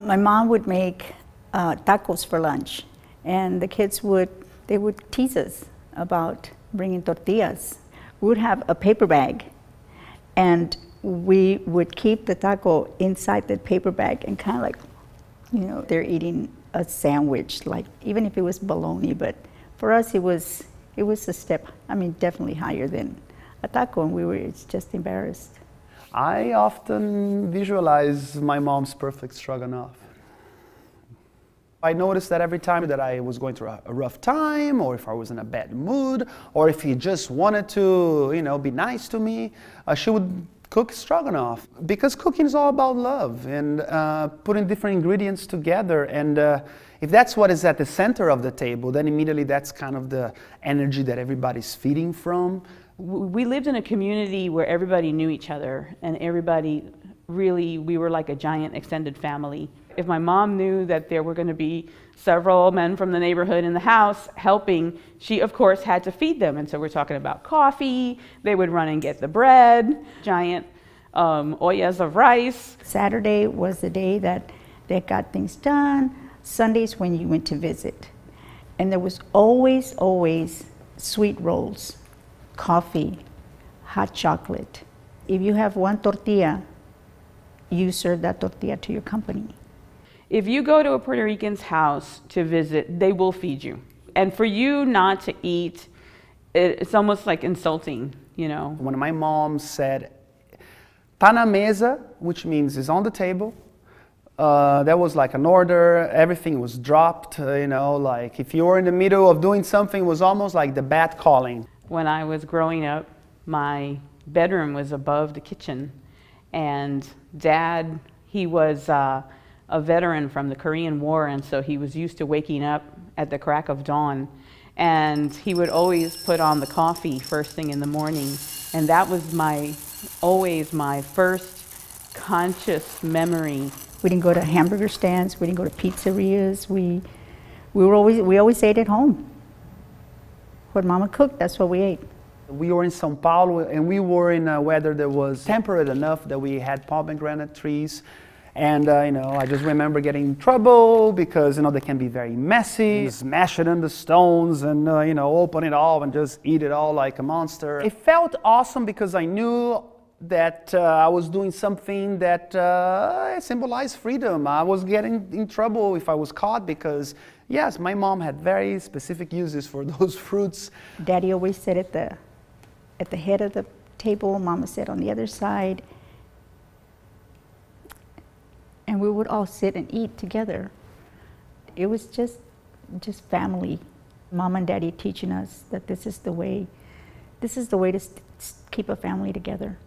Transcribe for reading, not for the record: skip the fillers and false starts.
My mom would make tacos for lunch, and the kids would tease us about bringing tortillas. We would have a paper bag, and we would keep the taco inside the paper bag and kind of like, they're eating a sandwich, like even if it was bologna, but for us it was a step, definitely higher than a taco, and we were just embarrassed. I often visualize my mom's perfect stroganoff. I noticed that every time that I was going through a rough time, or if I was in a bad mood, or if he just wanted to, be nice to me, she would cook stroganoff. Because cooking is all about love and putting different ingredients together. And if that's what is at the center of the table, then immediately that's kind of the energy that everybody's feeding from. We lived in a community where everybody knew each other, and everybody really, we were like a giant extended family. If my mom knew that there were going to be several men from the neighborhood in the house helping, she of course had to feed them. And so we're talking about coffee, they would run and get the bread, giant ollas of rice. Saturday was the day that they got things done. Sundays when you went to visit. And there was always sweet rolls, coffee, hot chocolate. If you have one tortilla, you serve that tortilla to your company. If you go to a Puerto Rican's house to visit, they will feed you. And for you not to eat, it's almost like insulting, When my mom said, "Tá na mesa," which means is on the table, that was like an order, everything was dropped, like if you were in the middle of doing something, it was almost like the bat calling. When I was growing up, my bedroom was above the kitchen, and Dad, he was a veteran from the Korean War, and so he was used to waking up at the crack of dawn, and he would always put on the coffee first thing in the morning, and that was always my first conscious memory. We didn't go to hamburger stands, we didn't go to pizzerias, we always ate at home. What Mama cooked, that's what we ate. We were in São Paulo, and we were in a weather that was temperate enough that we had pomegranate trees. And, I just remember getting in trouble because, they can be very messy. Smash it in the stones and, open it all and just eat it all like a monster. It felt awesome because I knew that I was doing something that symbolized freedom. I was getting in trouble if I was caught because, yes, my mom had very specific uses for those fruits. Daddy always sat at the head of the table, Mama sat on the other side. And we would all sit and eat together. It was just family. Mom and Daddy teaching us that this is the way to keep a family together.